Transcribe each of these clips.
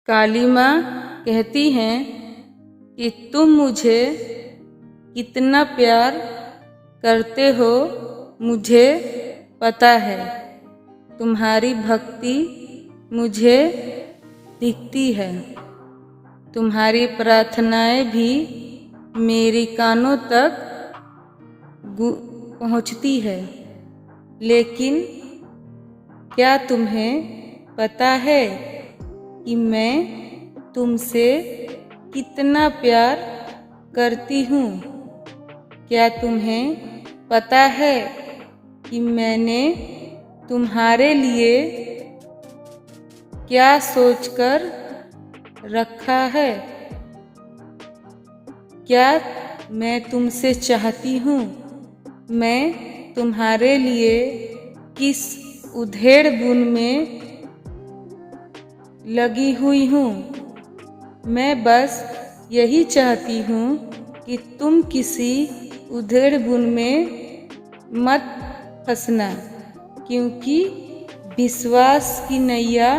काली माँ कहती हैं कि तुम मुझे कितना प्यार करते हो मुझे पता है। तुम्हारी भक्ति मुझे दिखती है। तुम्हारी प्रार्थनाएं भी मेरी कानों तक पहुँचती है। लेकिन क्या तुम्हें पता है कि मैं तुमसे कितना प्यार करती हूँ? क्या तुम्हें पता है कि मैंने तुम्हारे लिए क्या सोचकर रखा है? क्या मैं तुमसे चाहती हूँ मैं तुम्हारे लिए किस उधेड़ बुन में लगी हुई हूँ? मैं बस यही चाहती हूँ कि तुम किसी उधेड़ बुन में मत फंसना, क्योंकि विश्वास की नैया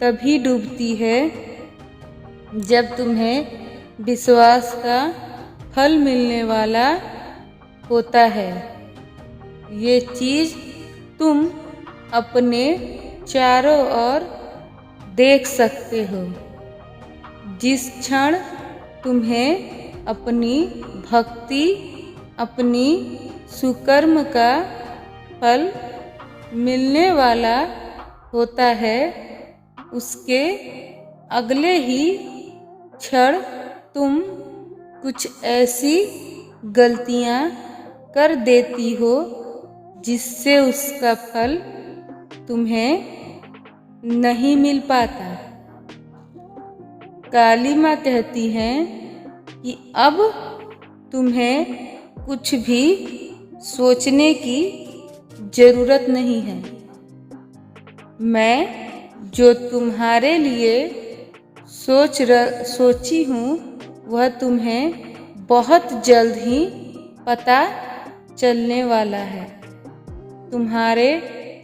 तभी डूबती है जब तुम्हें विश्वास का फल मिलने वाला होता है। ये चीज़ तुम अपने चारों ओर देख सकते हो। जिस क्षण तुम्हें अपनी भक्ति, अपनी सुकर्म का फल मिलने वाला होता है, उसके अगले ही क्षण तुम कुछ ऐसी गलतियां कर देती हो जिससे उसका फल तुम्हें नहीं मिल पाता। काली माँ कहती हैं कि अब तुम्हें कुछ भी सोचने की ज़रूरत नहीं है। मैं जो तुम्हारे लिए सोची हूँ वह तुम्हें बहुत जल्द ही पता चलने वाला है। तुम्हारे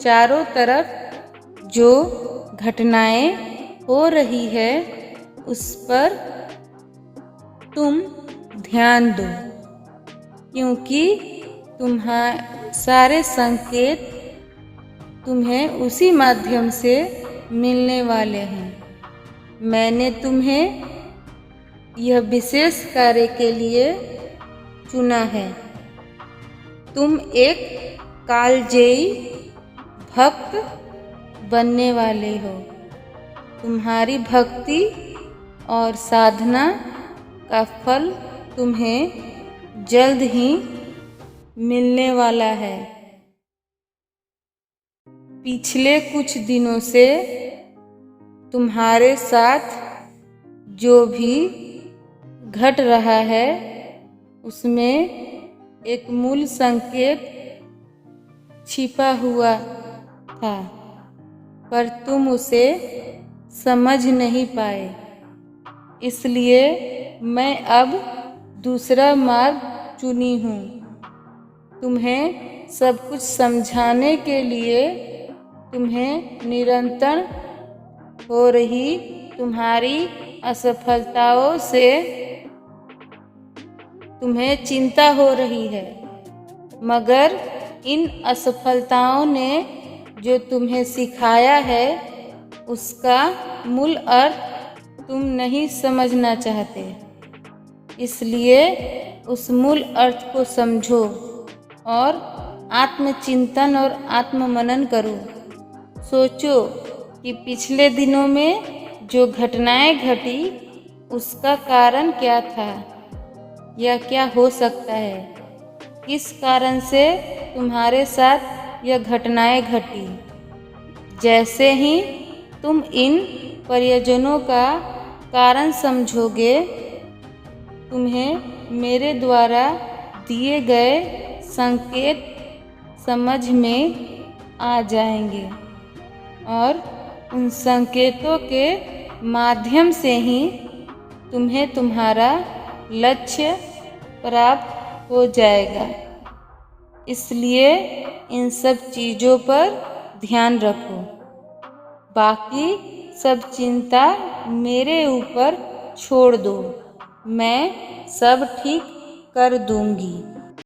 चारों तरफ जो घटनाएं हो रही है उस पर तुम ध्यान दो, क्योंकि तुम्हारे सारे संकेत तुम्हें उसी माध्यम से मिलने वाले हैं। मैंने तुम्हें यह विशेष कार्य के लिए चुना है। तुम एक कालजयी भक्त बनने वाले हो। तुम्हारी भक्ति और साधना का फल तुम्हें जल्द ही मिलने वाला है। पिछले कुछ दिनों से तुम्हारे साथ जो भी घट रहा है उसमें एक मूल संकेत छिपा हुआ था, पर तुम उसे समझ नहीं पाए। इसलिए मैं अब दूसरा मार्ग चुनी हूँ। तुम्हें सब कुछ समझाने के लिए तुम्हें निरंतर हो रही तुम्हारी असफलताओं से तुम्हें चिंता हो रही है, मगर इन असफलताओं ने जो तुम्हें सिखाया है उसका मूल अर्थ तुम नहीं समझना चाहते। इसलिए उस मूल अर्थ को समझो और आत्मचिंतन और आत्ममनन करो। सोचो कि पिछले दिनों में जो घटनाएं घटी उसका कारण क्या था या क्या हो सकता है, किस कारण से तुम्हारे साथ यह घटनाएं घटी। जैसे ही तुम इन प्रयोजनों का कारण समझोगे, तुम्हें मेरे द्वारा दिए गए संकेत समझ में आ जाएंगे और उन संकेतों के माध्यम से ही तुम्हें तुम्हारा लक्ष्य प्राप्त हो जाएगा। इसलिए इन सब चीज़ों पर ध्यान रखो। बाकी सब चिंता मेरे ऊपर छोड़ दो, मैं सब ठीक कर दूंगी।